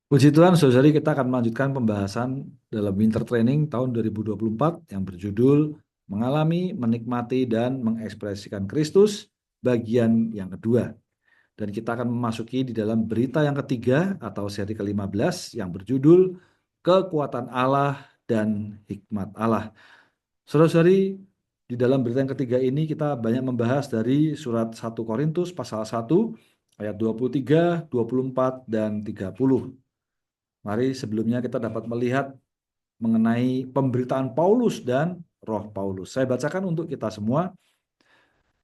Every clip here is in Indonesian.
Puji Tuhan, saudari, kita akan melanjutkan pembahasan dalam Winter Training tahun 2024 yang berjudul Mengalami, Menikmati, dan Mengekspresikan Kristus, bagian yang kedua. Dan kita akan memasuki di dalam berita yang ketiga atau seri ke-15 yang berjudul Kekuatan Allah dan Hikmat Allah. Saudara-saudari, di dalam berita yang ketiga ini kita banyak membahas dari surat 1 Korintus pasal 1 ayat 23, 24, dan 30. Mari sebelumnya kita dapat melihat mengenai pemberitaan Paulus dan Roh Paulus. Saya bacakan untuk kita semua.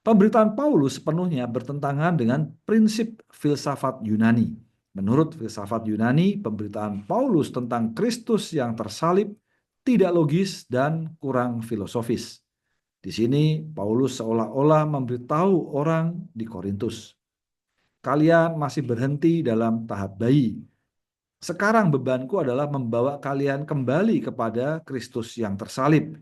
Pemberitaan Paulus sepenuhnya bertentangan dengan prinsip filsafat Yunani. Menurut filsafat Yunani, pemberitaan Paulus tentang Kristus yang tersalib tidak logis dan kurang filosofis. Di sini Paulus seolah-olah memberitahu orang di Korintus, kalian masih berhenti dalam tahap bayi. Sekarang bebanku adalah membawa kalian kembali kepada Kristus yang tersalib.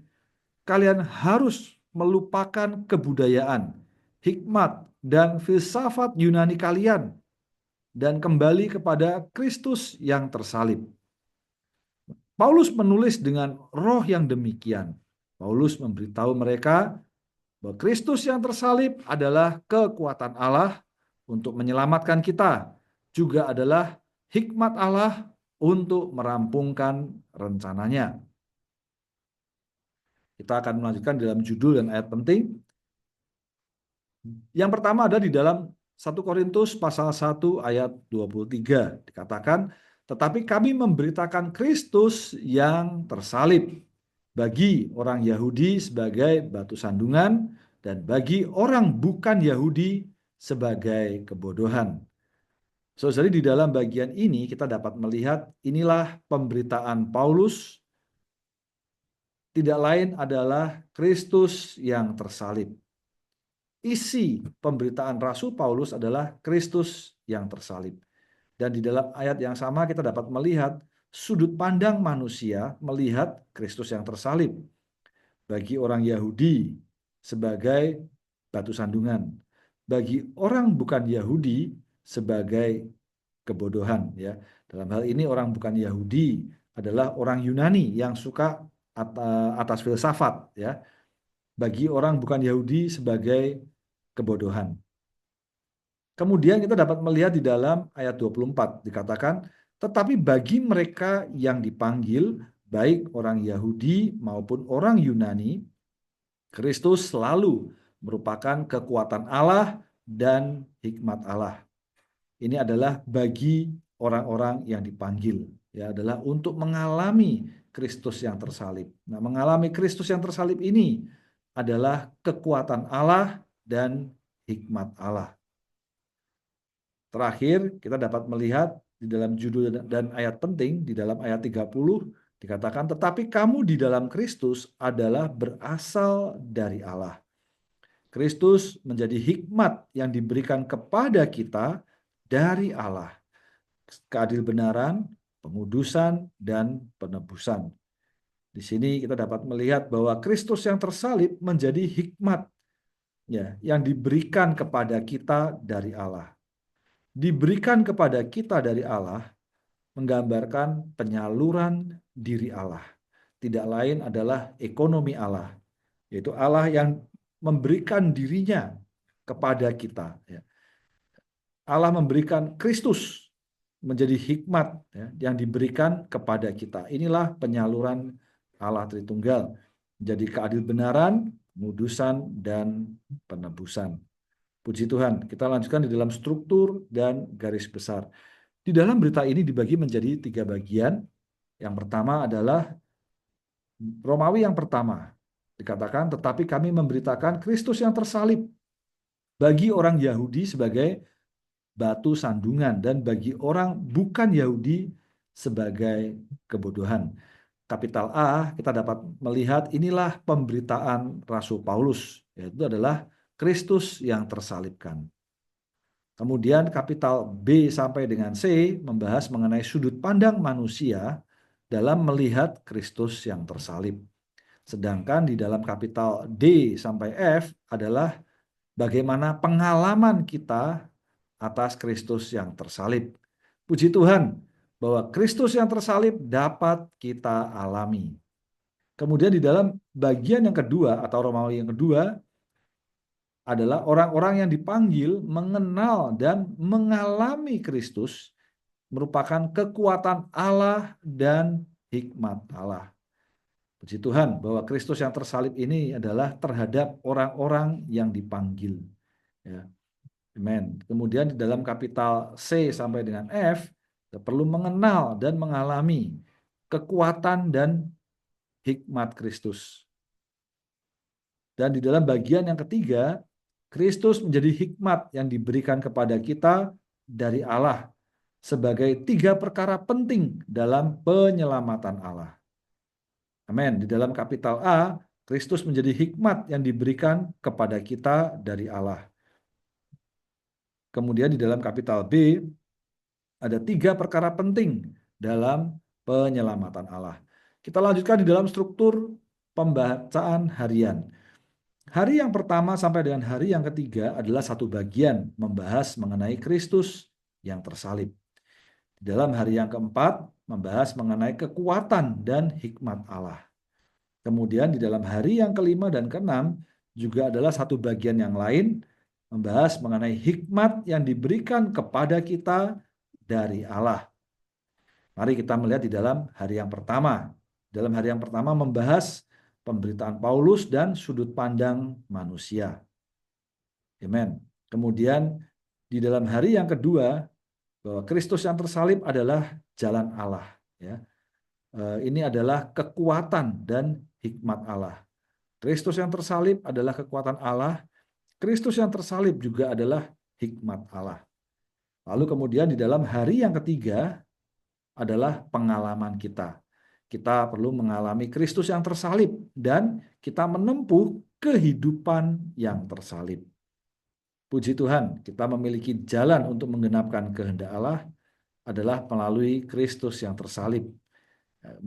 Kalian harus melupakan kebudayaan, hikmat, dan filsafat Yunani kalian dan kembali kepada Kristus yang tersalib. Paulus menulis dengan roh yang demikian. Paulus memberitahu mereka bahwa Kristus yang tersalib adalah kekuatan Allah untuk menyelamatkan kita, juga adalah hikmat Allah untuk merampungkan rencananya. Kita akan melanjutkan dalam judul dan ayat penting. Yang pertama ada di dalam 1 Korintus pasal 1 ayat 23. Dikatakan, tetapi kami memberitakan Kristus yang tersalib, bagi orang Yahudi sebagai batu sandungan, dan bagi orang bukan Yahudi sebagai kebodohan. Saudari, di dalam bagian ini kita dapat melihat inilah pemberitaan Paulus, tidak lain adalah Kristus yang tersalib. Isi pemberitaan Rasul Paulus adalah Kristus yang tersalib. Dan di dalam ayat yang sama kita dapat melihat sudut pandang manusia melihat Kristus yang tersalib. Bagi orang Yahudi sebagai batu sandungan, bagi orang bukan Yahudi sebagai kebodohan. Ya, dalam hal ini orang bukan Yahudi adalah orang Yunani yang suka atas filsafat. Ya, bagi orang bukan Yahudi sebagai kebodohan. Kemudian kita dapat melihat di dalam ayat 24 dikatakan, tetapi bagi mereka yang dipanggil, baik orang Yahudi maupun orang Yunani, Kristus selalu merupakan kekuatan Allah dan hikmat Allah. Ini adalah bagi orang-orang yang dipanggil, ya, adalah untuk mengalami Kristus yang tersalib. Nah, mengalami Kristus yang tersalib ini adalah kekuatan Allah dan hikmat Allah. Terakhir, kita dapat melihat di dalam judul dan ayat penting, di dalam ayat 30, dikatakan, tetapi kamu di dalam Kristus adalah berasal dari Allah. Kristus menjadi hikmat yang diberikan kepada kita dari Allah. Keadilbenaran, pengudusan, dan penebusan. Di sini kita dapat melihat bahwa Kristus yang tersalib menjadi hikmat, ya, yang diberikan kepada kita dari Allah. Diberikan kepada kita dari Allah menggambarkan penyaluran diri Allah. Tidak lain adalah ekonomi Allah, yaitu Allah yang memberikan dirinya kepada kita. Allah memberikan Kristus menjadi hikmat, ya, yang diberikan kepada kita. Inilah penyaluran Allah Tritunggal, menjadi keadilbenaran, pengudusan, dan penebusan. Puji Tuhan, kita lanjutkan di dalam struktur dan garis besar. Di dalam berita ini dibagi menjadi 3 bagian. Yang pertama adalah Romawi yang pertama. Dikatakan, tetapi kami memberitakan Kristus yang tersalib bagi orang Yahudi sebagai batu sandungan dan bagi orang bukan Yahudi sebagai kebodohan. Kapital A, kita dapat melihat inilah pemberitaan Rasul Paulus, yaitu adalah Kristus yang tersalibkan. Kemudian kapital B sampai dengan C membahas mengenai sudut pandang manusia dalam melihat Kristus yang tersalib. Sedangkan di dalam kapital D sampai F adalah bagaimana pengalaman kita atas Kristus yang tersalib. Puji Tuhan, bahwa Kristus yang tersalib dapat kita alami. Kemudian di dalam bagian yang kedua atau Romawi yang kedua adalah orang-orang yang dipanggil mengenal dan mengalami Kristus merupakan kekuatan Allah dan hikmat Allah. Puji Tuhan bahwa Kristus yang tersalib ini adalah terhadap orang-orang yang dipanggil. Ya. Amen. Kemudian di dalam kapital C sampai dengan F, kita perlu mengenal dan mengalami kekuatan dan hikmat Kristus. Dan di dalam bagian yang ketiga, Kristus menjadi hikmat yang diberikan kepada kita dari Allah sebagai 3 perkara penting dalam penyelamatan Allah. Amin. Di dalam kapital A, Kristus menjadi hikmat yang diberikan kepada kita dari Allah. Kemudian di dalam kapital B, ada 3 perkara penting dalam penyelamatan Allah. Kita lanjutkan di dalam struktur pembacaan harian. Hari yang pertama sampai dengan hari yang ketiga adalah satu bagian membahas mengenai Kristus yang tersalib. Di dalam hari yang keempat membahas mengenai kekuatan dan hikmat Allah. Kemudian di dalam hari yang kelima dan keenam juga adalah satu bagian yang lain membahas mengenai hikmat yang diberikan kepada kita dari Allah. Mari kita melihat di dalam hari yang pertama. Dalam hari yang pertama membahas pemberitaan Paulus dan sudut pandang manusia. Amen. Kemudian di dalam hari yang kedua bahwa Kristus yang tersalib adalah jalan Allah. Ya. Ini adalah kekuatan dan hikmat Allah. Kristus yang tersalib adalah kekuatan Allah. Kristus yang tersalib juga adalah hikmat Allah. Lalu kemudian di dalam hari yang ketiga adalah pengalaman kita. Kita perlu mengalami Kristus yang tersalib dan kita menempuh kehidupan yang tersalib. Puji Tuhan, kita memiliki jalan untuk menggenapkan kehendak Allah adalah melalui Kristus yang tersalib.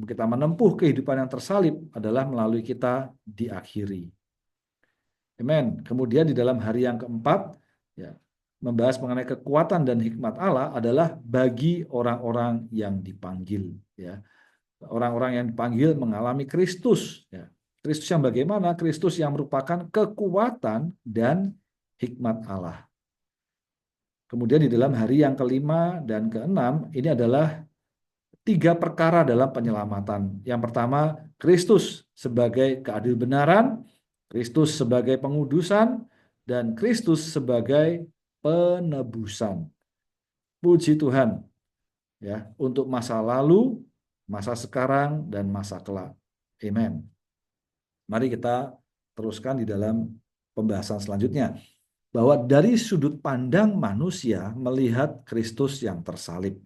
Kita menempuh kehidupan yang tersalib adalah melalui kita diakhiri. Amen. Kemudian di dalam hari yang keempat, ya, membahas mengenai kekuatan dan hikmat Allah adalah bagi orang-orang yang dipanggil. Ya. Orang-orang yang dipanggil mengalami Kristus. Ya. Kristus yang bagaimana? Kristus yang merupakan kekuatan dan hikmat Allah. Kemudian di dalam hari yang kelima dan keenam, ini adalah 3 perkara dalam penyelamatan. Yang pertama, Kristus sebagai keadilbenaran, Kristus sebagai pengudusan, dan Kristus sebagai penebusan. Puji Tuhan ya, untuk masa lalu, masa sekarang, dan masa kelak. Amen. Mari kita teruskan di dalam pembahasan selanjutnya. Bahwa dari sudut pandang manusia melihat Kristus yang tersalib.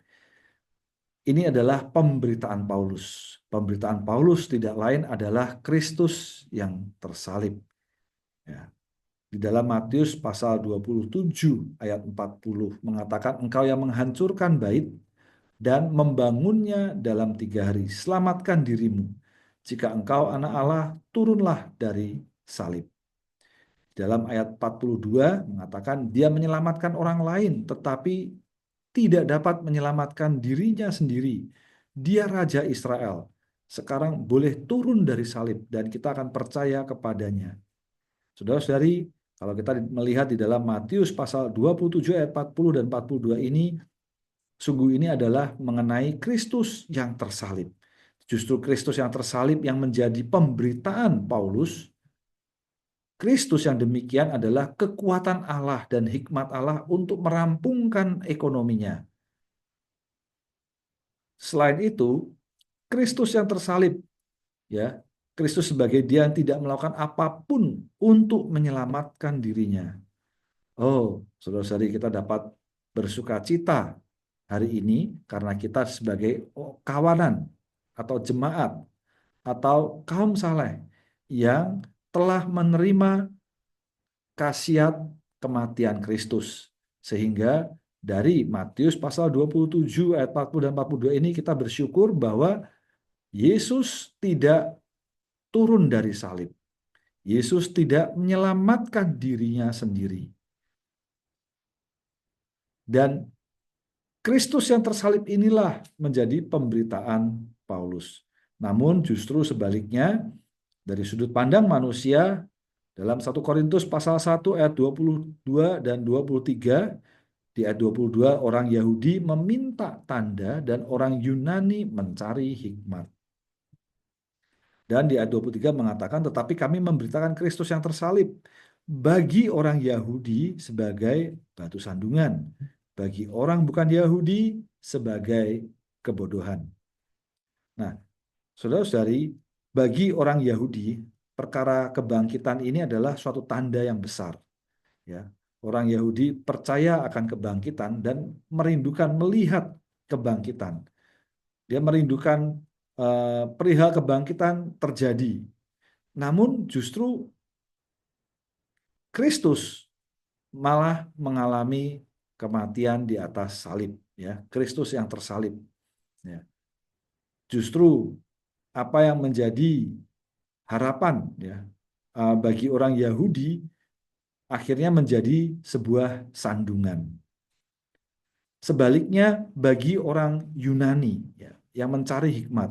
Ini adalah pemberitaan Paulus. Pemberitaan Paulus tidak lain adalah Kristus yang tersalib. Ya. Di dalam Matius pasal 27 ayat 40 mengatakan, engkau yang menghancurkan bait dan membangunnya dalam 3 hari. Selamatkan dirimu. Jika engkau anak Allah, turunlah dari salib. Dalam ayat 42 mengatakan dia menyelamatkan orang lain tetapi tidak dapat menyelamatkan dirinya sendiri. Dia Raja Israel. Sekarang boleh turun dari salib dan kita akan percaya kepadanya. Saudara-saudari, kalau kita melihat di dalam Matius pasal 27 ayat 40 dan 42 ini, sungguh ini adalah mengenai Kristus yang tersalib. Justru Kristus yang tersalib yang menjadi pemberitaan Paulus. Kristus yang demikian adalah kekuatan Allah dan hikmat Allah untuk merampungkan ekonominya. Selain itu, Kristus yang tersalib, ya, Kristus sebagai dia yang tidak melakukan apapun untuk menyelamatkan dirinya. Oh, saudara-saudari, kita dapat bersuka cita hari ini karena kita sebagai kawanan atau jemaat atau kaum saleh yang telah menerima khasiat kematian Kristus. Sehingga dari Matius pasal 27 ayat 40 dan 42 ini kita bersyukur bahwa Yesus tidak turun dari salib. Yesus tidak menyelamatkan dirinya sendiri. Dan Kristus yang tersalib inilah menjadi pemberitaan Paulus. Namun justru sebaliknya, dari sudut pandang manusia, dalam 1 Korintus pasal 1 ayat 22 dan 23, di ayat 22 orang Yahudi meminta tanda dan orang Yunani mencari hikmat. Dan di ayat 23 mengatakan, tetapi kami memberitakan Kristus yang tersalib bagi orang Yahudi sebagai batu sandungan, bagi orang bukan Yahudi sebagai kebodohan. Nah, saudara-saudari, bagi orang Yahudi, perkara kebangkitan ini adalah suatu tanda yang besar. Ya, orang Yahudi percaya akan kebangkitan dan merindukan melihat kebangkitan. Dia merindukan perihal kebangkitan terjadi. Namun justru Kristus malah mengalami kematian di atas salib. Ya, Kristus yang tersalib. Ya. Justru apa yang menjadi harapan ya bagi orang Yahudi akhirnya menjadi sebuah sandungan. Sebaliknya bagi orang Yunani ya, yang mencari hikmat,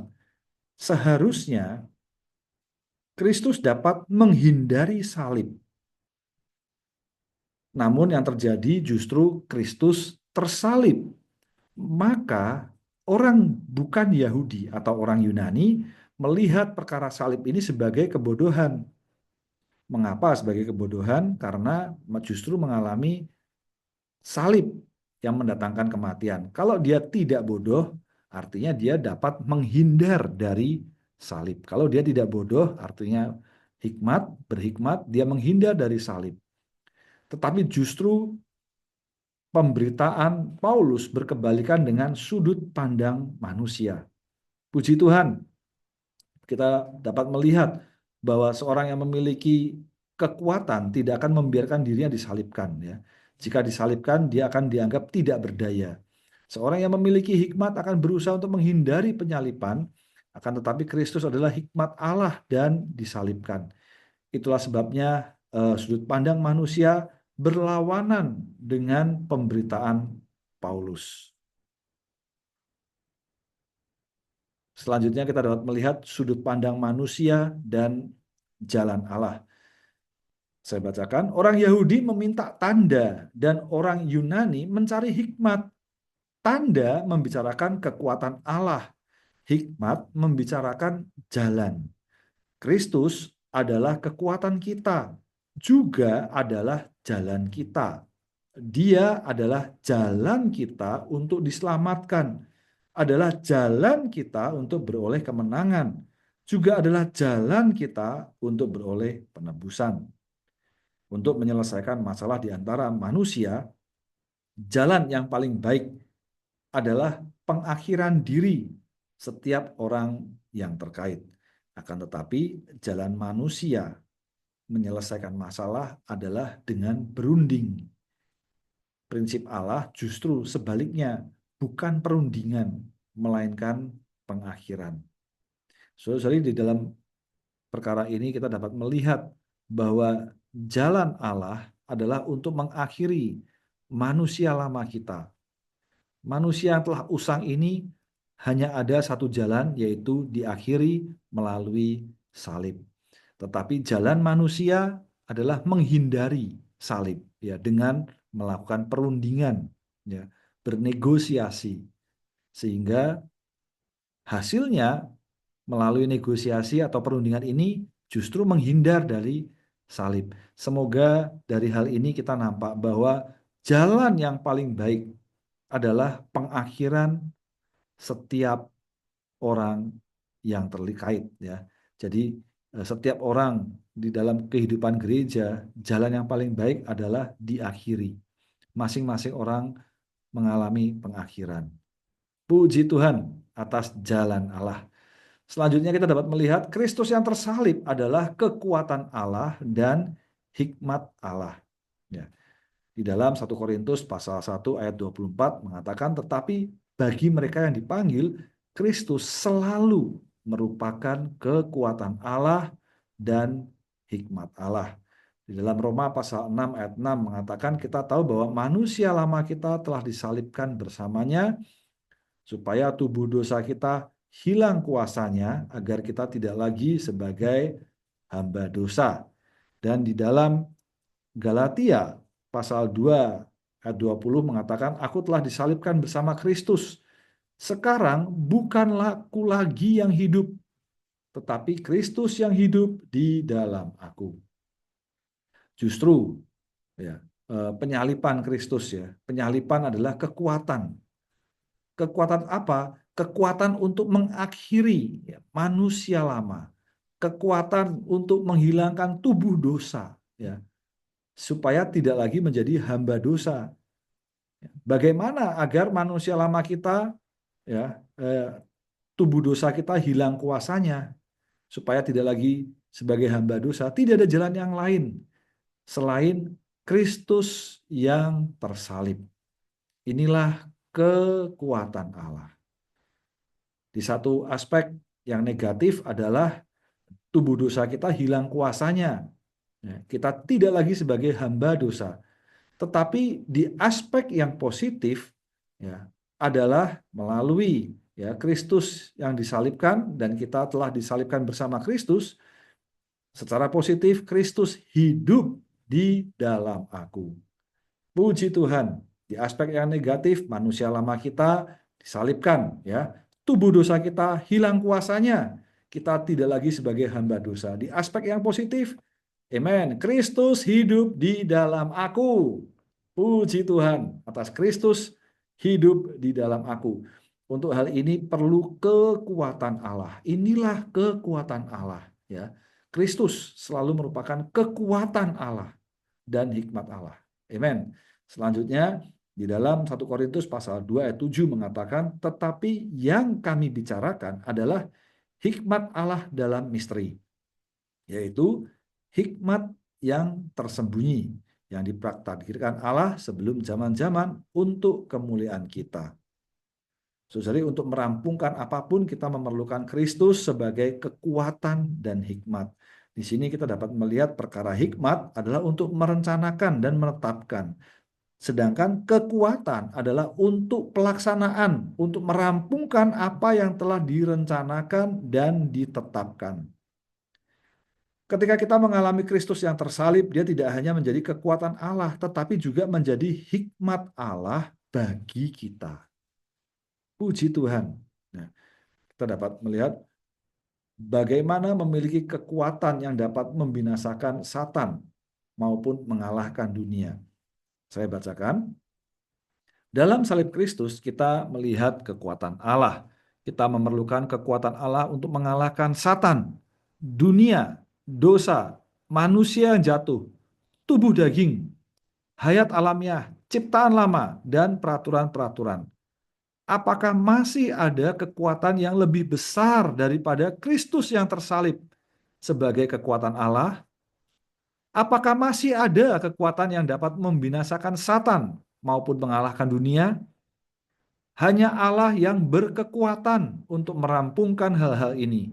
seharusnya Kristus dapat menghindari salib. Namun yang terjadi justru Kristus tersalib. Maka orang bukan Yahudi atau orang Yunani melihat perkara salib ini sebagai kebodohan. Mengapa sebagai kebodohan? Karena justru mengalami salib yang mendatangkan kematian. Kalau dia tidak bodoh, artinya dia dapat menghindar dari salib. Kalau dia tidak bodoh, artinya berhikmat, dia menghindar dari salib. Tetapi justru pemberitaan Paulus berkebalikan dengan sudut pandang manusia. Puji Tuhan, kita dapat melihat bahwa seorang yang memiliki kekuatan tidak akan membiarkan dirinya disalibkan. Ya. Jika disalibkan, dia akan dianggap tidak berdaya. Seorang yang memiliki hikmat akan berusaha untuk menghindari penyalipan, akan tetapi Kristus adalah hikmat Allah dan disalibkan. Itulah sebabnya sudut pandang manusia berlawanan dengan pemberitaan Paulus. Selanjutnya kita dapat melihat sudut pandang manusia dan jalan Allah. Saya bacakan, orang Yahudi meminta tanda dan orang Yunani mencari hikmat. Tanda membicarakan kekuatan Allah, hikmat membicarakan jalan. Kristus adalah kekuatan kita, juga adalah jalan kita. Dia adalah jalan kita untuk diselamatkan, adalah jalan kita untuk beroleh kemenangan, juga adalah jalan kita untuk beroleh penebusan. Untuk menyelesaikan masalah di antara manusia, jalan yang paling baik adalah pengakhiran diri setiap orang yang terkait. Akan tetapi jalan manusia menyelesaikan masalah adalah dengan berunding. Prinsip Allah justru sebaliknya, bukan perundingan, melainkan pengakhiran. Saudara-saudari, di dalam perkara ini kita dapat melihat bahwa jalan Allah adalah untuk mengakhiri manusia lama kita. Manusia yang telah usang ini hanya ada satu jalan, yaitu diakhiri melalui salib. Tetapi jalan manusia adalah menghindari salib, ya, dengan melakukan perundingan, ya, bernegosiasi, sehingga hasilnya melalui negosiasi atau perundingan ini justru menghindar dari salib. Semoga dari hal ini kita nampak bahwa jalan yang paling baik adalah pengakhiran setiap orang yang terkait, ya. Jadi setiap orang di dalam kehidupan gereja, jalan yang paling baik adalah diakhiri. Masing-masing orang mengalami pengakhiran. Puji Tuhan atas jalan Allah. Selanjutnya kita dapat melihat Kristus yang tersalib adalah kekuatan Allah dan hikmat Allah. Ya. Di dalam 1 Korintus pasal 1 ayat 24 mengatakan, tetapi bagi mereka yang dipanggil, Kristus selalu merupakan kekuatan Allah dan hikmat Allah. Di dalam Roma pasal 6 ayat 6 mengatakan kita tahu bahwa manusia lama kita telah disalibkan bersamanya supaya tubuh dosa kita hilang kuasanya agar kita tidak lagi sebagai hamba dosa. Dan di dalam Galatia pasal 2 ayat 20 mengatakan aku telah disalibkan bersama Kristus. Sekarang bukanlah aku lagi yang hidup, tetapi Kristus yang hidup di dalam aku. Justru ya, penyalipan Kristus ya. Penyalipan adalah kekuatan. Kekuatan apa? Kekuatan untuk mengakhiri ya, manusia lama. Kekuatan untuk menghilangkan tubuh dosa ya, supaya tidak lagi menjadi hamba dosa. Bagaimana agar manusia lama kita ya, tubuh dosa kita hilang kuasanya supaya tidak lagi sebagai hamba dosa? Tidak ada jalan yang lain selain Kristus yang tersalib. Inilah kekuatan Allah. Di satu aspek yang negatif adalah tubuh dosa kita hilang kuasanya. Kita tidak lagi sebagai hamba dosa. Tetapi di aspek yang positif ya, adalah melalui ya Kristus yang disalibkan dan kita telah disalibkan bersama Kristus. Secara positif Kristus hidup di dalam aku. Puji Tuhan. Di aspek yang negatif manusia lama kita disalibkan ya. Tubuh dosa kita hilang kuasanya. Kita tidak lagi sebagai hamba dosa. Di aspek yang positif, amen. Kristus hidup di dalam aku. Puji Tuhan atas Kristus hidup di dalam aku. Untuk hal ini perlu kekuatan Allah. Inilah kekuatan Allah ya. Kristus selalu merupakan kekuatan Allah dan hikmat Allah. Amen. Selanjutnya di dalam 1 Korintus pasal 2 ayat 7 mengatakan, tetapi yang kami bicarakan adalah hikmat Allah dalam misteri, yaitu hikmat yang tersembunyi, yang ditakdirkan Allah sebelum zaman-zaman untuk kemuliaan kita. Saudari, untuk merampungkan apapun kita memerlukan Kristus sebagai kekuatan dan hikmat. Di sini kita dapat melihat perkara hikmat adalah untuk merencanakan dan menetapkan. Sedangkan kekuatan adalah untuk pelaksanaan, untuk merampungkan apa yang telah direncanakan dan ditetapkan. Ketika kita mengalami Kristus yang tersalib, dia tidak hanya menjadi kekuatan Allah, tetapi juga menjadi hikmat Allah bagi kita. Puji Tuhan. Nah, kita dapat melihat bagaimana memiliki kekuatan yang dapat membinasakan Satan maupun mengalahkan dunia. Saya bacakan. Dalam salib Kristus kita melihat kekuatan Allah. Kita memerlukan kekuatan Allah untuk mengalahkan Satan, dunia, dosa, manusia yang jatuh, tubuh daging, hayat alamiah, ciptaan lama, dan peraturan-peraturan. Apakah masih ada kekuatan yang lebih besar daripada Kristus yang tersalib sebagai kekuatan Allah? Apakah masih ada kekuatan yang dapat membinasakan Satan maupun mengalahkan dunia? Hanya Allah yang berkekuatan untuk merampungkan hal-hal ini.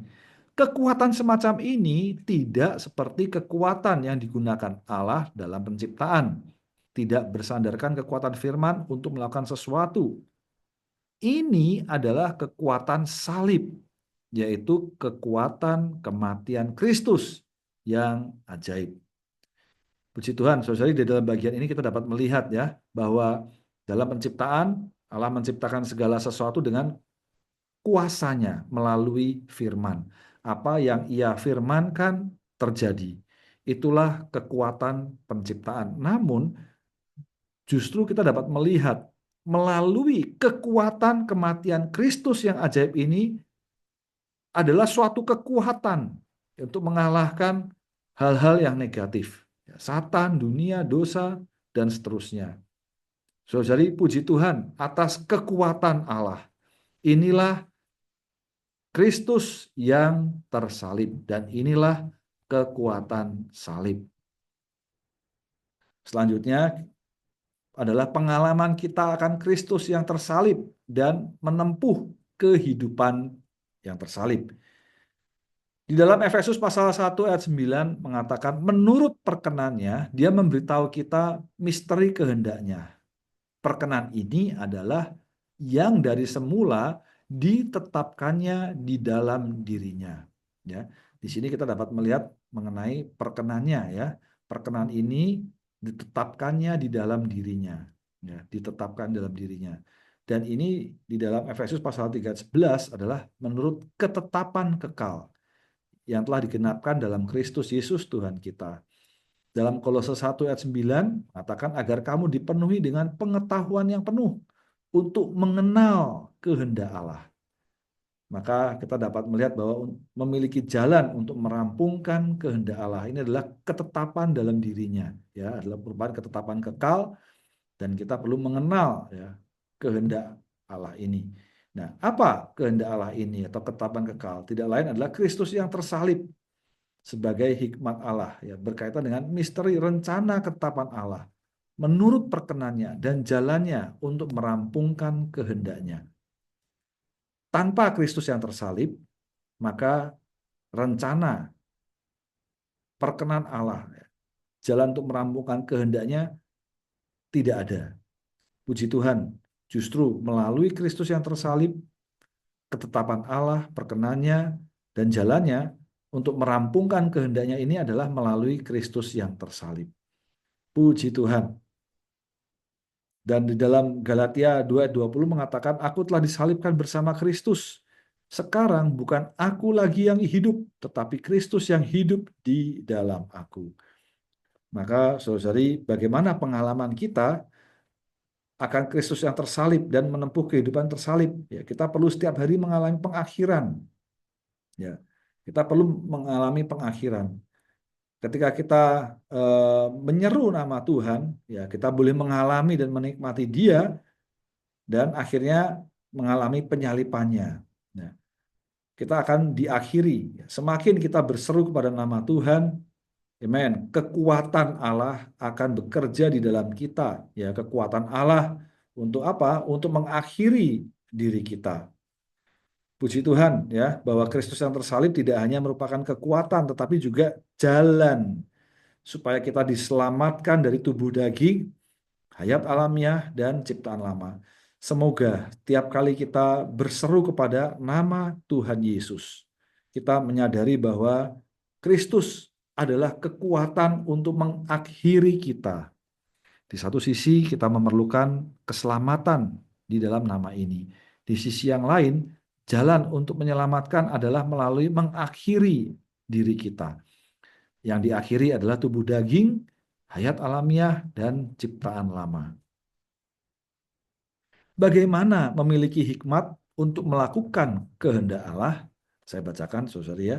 Kekuatan semacam ini tidak seperti kekuatan yang digunakan Allah dalam penciptaan. Tidak bersandarkan kekuatan firman untuk melakukan sesuatu. Ini adalah kekuatan salib, yaitu kekuatan kematian Kristus yang ajaib. Puji Tuhan, saudara, di dalam bagian ini kita dapat melihat ya bahwa dalam penciptaan Allah menciptakan segala sesuatu dengan kuasanya melalui firman. Apa yang Ia firmankan terjadi. Itulah kekuatan penciptaan. Namun justru kita dapat melihat melalui kekuatan kematian Kristus yang ajaib ini adalah suatu kekuatan untuk mengalahkan hal-hal yang negatif. Satan, dunia, dosa, dan seterusnya. Saudari, puji Tuhan atas kekuatan Allah. Inilah Kristus yang tersalib dan inilah kekuatan salib. Selanjutnya adalah pengalaman kita akan Kristus yang tersalib dan menempuh kehidupan yang tersalib. Di dalam Efesus pasal 1 ayat 9 mengatakan menurut perkenannya dia memberitahu kita misteri kehendaknya. Perkenan ini adalah yang dari semula ditetapkannya di dalam dirinya. Ya, di sini kita dapat melihat mengenai perkenannya ya. Perkenan ini ditetapkannya di dalam dirinya. Ya, ditetapkan dalam dirinya. Dan ini di dalam Efesus pasal 3 ayat 11 adalah menurut ketetapan kekal yang telah digenapkan dalam Kristus Yesus Tuhan kita. Dalam Kolose 1 ayat 9 mengatakan agar kamu dipenuhi dengan pengetahuan yang penuh untuk mengenal kehendak Allah. Maka kita dapat melihat bahwa memiliki jalan untuk merampungkan kehendak Allah ini adalah ketetapan dalam dirinya, ya, adalah merupakan ketetapan kekal dan kita perlu mengenal ya kehendak Allah ini. Nah, apa kehendak Allah ini atau ketetapan kekal? Tidak lain adalah Kristus yang tersalib sebagai hikmat Allah, ya, berkaitan dengan misteri rencana ketetapan Allah menurut perkenannya dan jalannya untuk merampungkan kehendaknya. Tanpa Kristus yang tersalib, maka rencana perkenan Allah, jalan untuk merampungkan kehendaknya tidak ada. Puji Tuhan, justru melalui Kristus yang tersalib, ketetapan Allah, perkenannya, dan jalannya untuk merampungkan kehendaknya ini adalah melalui Kristus yang tersalib. Puji Tuhan. Dan di dalam Galatia 2:20 mengatakan, aku telah disalibkan bersama Kristus. Sekarang bukan aku lagi yang hidup, tetapi Kristus yang hidup di dalam aku. Maka saudari, bagaimana pengalaman kita akan Kristus yang tersalib dan menempuh kehidupan tersalib? Ya, kita perlu setiap hari mengalami pengakhiran. Ya, kita perlu mengalami pengakhiran. Ketika kita menyeru nama Tuhan, ya kita boleh mengalami dan menikmati Dia dan akhirnya mengalami penyalipannya. Nah, kita akan diakhiri. Semakin kita berseru kepada nama Tuhan, amen, kekuatan Allah akan bekerja di dalam kita. Ya, kekuatan Allah untuk apa? Untuk mengakhiri diri kita. Puji Tuhan ya, bahwa Kristus yang tersalib tidak hanya merupakan kekuatan, tetapi juga jalan supaya kita diselamatkan dari tubuh daging, hayat alamiah, dan ciptaan lama. Semoga tiap kali kita berseru kepada nama Tuhan Yesus, kita menyadari bahwa Kristus adalah kekuatan untuk mengakhiri kita. Di satu sisi kita memerlukan keselamatan di dalam nama ini. Di sisi yang lain, jalan untuk menyelamatkan adalah melalui mengakhiri diri kita. Yang diakhiri adalah tubuh daging, hayat alamiah, dan ciptaan lama. Bagaimana memiliki hikmat untuk melakukan kehendak Allah? Saya bacakan, saudara ya.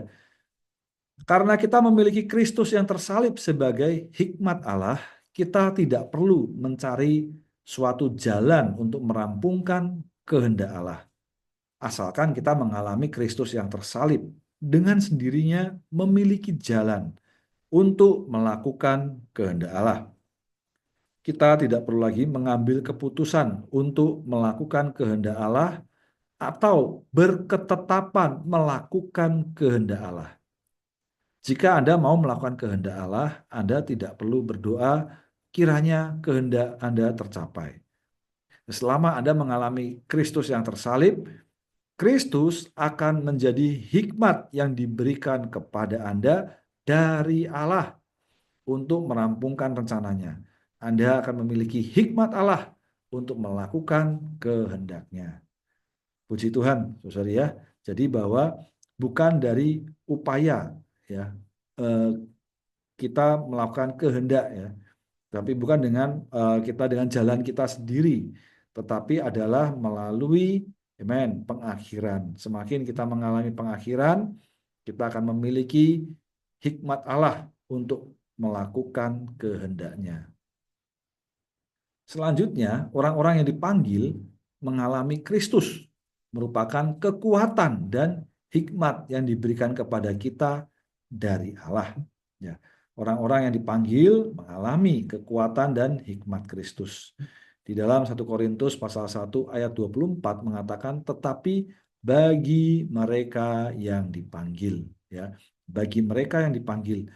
Karena kita memiliki Kristus yang tersalib sebagai hikmat Allah, kita tidak perlu mencari suatu jalan untuk merampungkan kehendak Allah. Asalkan kita mengalami Kristus yang tersalib, dengan sendirinya memiliki jalan untuk melakukan kehendak Allah. Kita tidak perlu lagi mengambil keputusan untuk melakukan kehendak Allah atau berketetapan melakukan kehendak Allah. Jika Anda mau melakukan kehendak Allah, Anda tidak perlu berdoa kiranya kehendak Anda tercapai. Selama Anda mengalami Kristus yang tersalib, Kristus akan menjadi hikmat yang diberikan kepada Anda dari Allah untuk merampungkan rencananya. Anda akan memiliki hikmat Allah untuk melakukan kehendaknya. Puji Tuhan, saudara ya. Jadi bahwa bukan dari upaya ya kita melakukan kehendak ya, tapi bukan dengan kita dengan jalan kita sendiri, tetapi adalah melalui amen, pengakhiran. Semakin kita mengalami pengakhiran, kita akan memiliki hikmat Allah untuk melakukan kehendaknya. Selanjutnya, orang-orang yang dipanggil mengalami Kristus merupakan kekuatan dan hikmat yang diberikan kepada kita dari Allah. Ya, orang-orang yang dipanggil mengalami kekuatan dan hikmat Kristus. Di dalam 1 Korintus pasal 1 ayat 24 mengatakan, tetapi bagi mereka yang dipanggil. ya, bagi mereka yang dipanggil,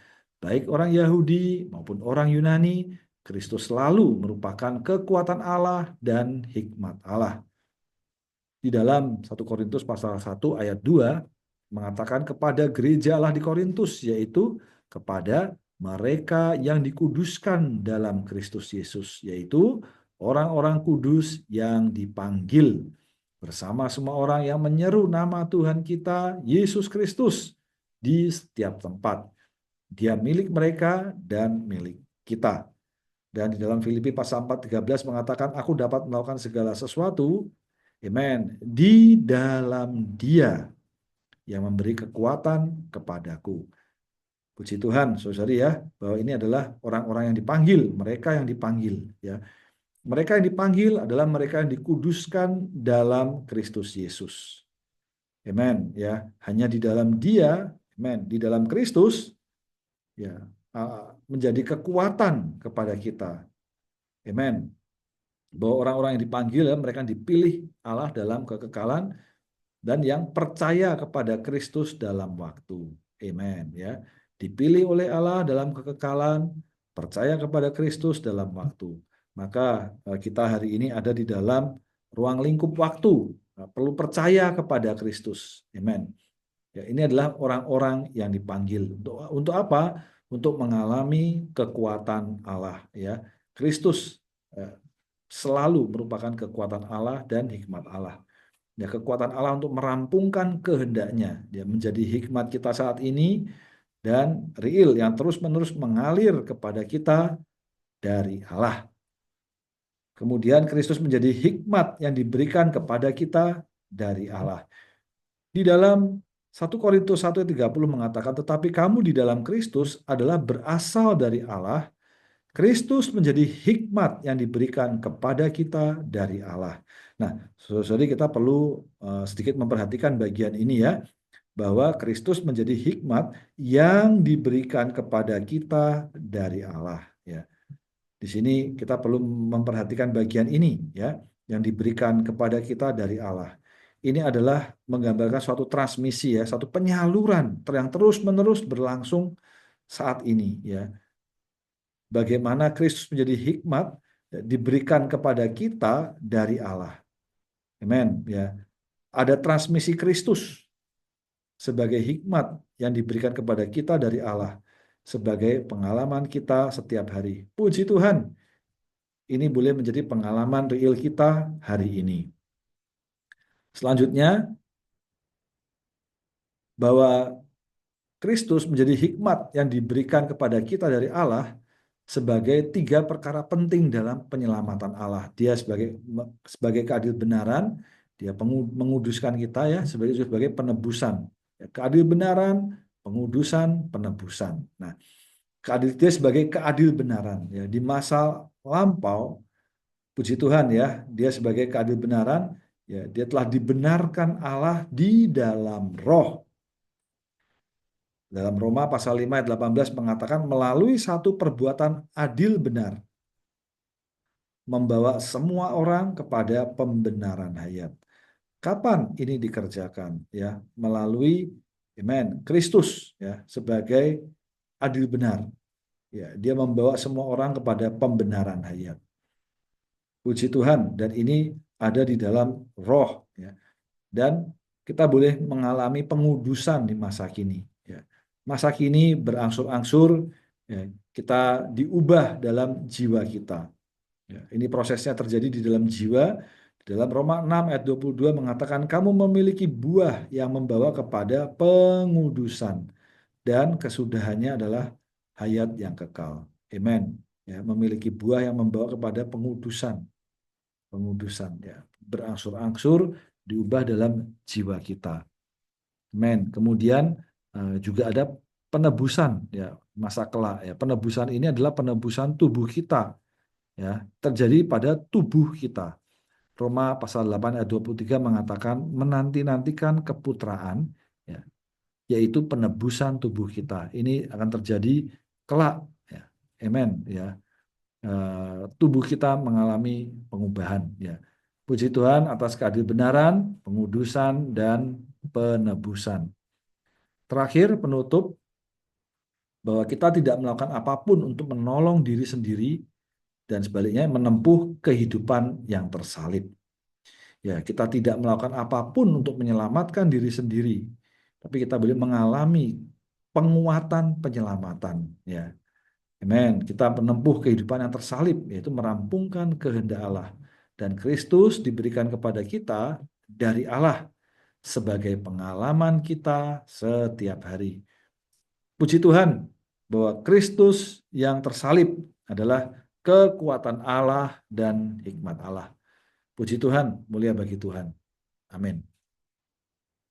baik orang Yahudi maupun orang Yunani, Kristus selalu merupakan kekuatan Allah dan hikmat Allah. Di dalam 1 Korintus pasal 1 ayat 2 mengatakan kepada gereja Allah di Korintus, yaitu kepada mereka yang dikuduskan dalam Kristus Yesus, yaitu orang-orang kudus yang dipanggil bersama semua orang yang menyeru nama Tuhan kita Yesus Kristus di setiap tempat. Dia milik mereka dan milik kita. Dan di dalam Filipi pasal 4:13 mengatakan, aku dapat melakukan segala sesuatu, amen, di dalam Dia yang memberi kekuatan kepadaku. Puji Tuhan, saudari ya, bahwa ini adalah orang-orang yang dipanggil, mereka yang dipanggil, ya. Mereka yang dipanggil adalah mereka yang dikuduskan dalam Kristus Yesus. Amen, ya. Hanya di dalam Dia, amen, di dalam Kristus, ya, menjadi kekuatan kepada kita. Amen. Bahwa orang-orang yang dipanggil, mereka dipilih Allah dalam kekekalan dan yang percaya kepada Kristus dalam waktu. Amen, ya. Dipilih oleh Allah dalam kekekalan, percaya kepada Kristus dalam waktu. Maka kita hari ini ada di dalam ruang lingkup waktu, perlu percaya kepada Kristus. Amen. Ya, ini adalah orang-orang yang dipanggil. Untuk apa? Untuk mengalami kekuatan Allah, ya. Kristus selalu merupakan kekuatan Allah dan hikmat Allah. Ya, kekuatan Allah untuk merampungkan kehendaknya, dia menjadi hikmat kita saat ini dan real yang terus-menerus mengalir kepada kita dari Allah. Kemudian Kristus menjadi hikmat yang diberikan kepada kita dari Allah. Di dalam 1 Korintus 1:30 mengatakan, tetapi kamu di dalam Kristus adalah berasal dari Allah. Kristus menjadi hikmat yang diberikan kepada kita dari Allah. Nah, saudara-saudari, kita perlu sedikit memperhatikan bagian ini ya, bahwa Kristus menjadi hikmat yang diberikan kepada kita dari Allah. Ya, di sini kita perlu memperhatikan bagian ini ya, yang diberikan kepada kita dari Allah. Ini adalah menggambarkan suatu transmisi ya, satu penyaluran yang terus-menerus berlangsung saat ini ya. Bagaimana Kristus menjadi hikmat diberikan kepada kita dari Allah. Amen, ya. Ada transmisi Kristus sebagai hikmat yang diberikan kepada kita dari Allah sebagai pengalaman kita setiap hari. Puji Tuhan. Ini boleh menjadi pengalaman real kita hari ini. Selanjutnya, bahwa Kristus menjadi hikmat yang diberikan kepada kita dari Allah sebagai 3 perkara penting dalam penyelamatan Allah. Dia sebagai keadil benaran, dia menguduskan kita ya, sebagai penebusan. Keadil benaran, pengudusan, penebusan. Nah, dia sebagai keadil benaran ya, di masa lampau, puji Tuhan ya, dia sebagai keadil benaran ya, dia telah dibenarkan Allah di dalam Roh. Dalam Roma pasal 5 ayat 18 mengatakan melalui satu perbuatan adil benar membawa semua orang kepada pembenaran hayat. Kapan ini dikerjakan? Ya, melalui amen, Kristus ya sebagai adil benar. Ya, dia membawa semua orang kepada pembenaran hayat. Puji Tuhan, dan ini ada di dalam Roh ya. Dan kita boleh mengalami pengudusan di masa kini ya. Masa kini berangsur-angsur ya, kita diubah dalam jiwa kita. Ya, ini prosesnya terjadi di dalam jiwa. Di dalam Roma 6 ayat 22 mengatakan kamu memiliki buah yang membawa kepada pengudusan dan kesudahannya adalah hayat yang kekal. Amen. Ya, memiliki buah yang membawa kepada pengudusan. Pengudusan ya, berangsur-angsur diubah dalam jiwa kita. Amen. Kemudian juga ada penebusan ya, masa kelak ya. Penebusan ini adalah penebusan tubuh kita ya, terjadi pada tubuh kita. Roma pasal 8 ayat 23 mengatakan menanti-nantikan keputraan ya, yaitu penebusan tubuh kita. Ini akan terjadi kelak ya. Amen ya. Tubuh kita mengalami pengubahan ya. Puji Tuhan atas keadilan benaran, pengudusan dan penebusan. Terakhir, penutup, bahwa kita tidak melakukan apapun untuk menolong diri sendiri dan sebaliknya menempuh kehidupan yang tersalib. Ya, kita tidak melakukan apapun untuk menyelamatkan diri sendiri, tapi kita boleh mengalami penguatan penyelamatan. Ya, amin. Kita menempuh kehidupan yang tersalib, yaitu merampungkan kehendak Allah. Dan Kristus diberikan kepada kita dari Allah sebagai pengalaman kita setiap hari. Puji Tuhan bahwa Kristus yang tersalib adalah kekuatan Allah dan hikmat Allah. Puji Tuhan, mulia bagi Tuhan. Amin.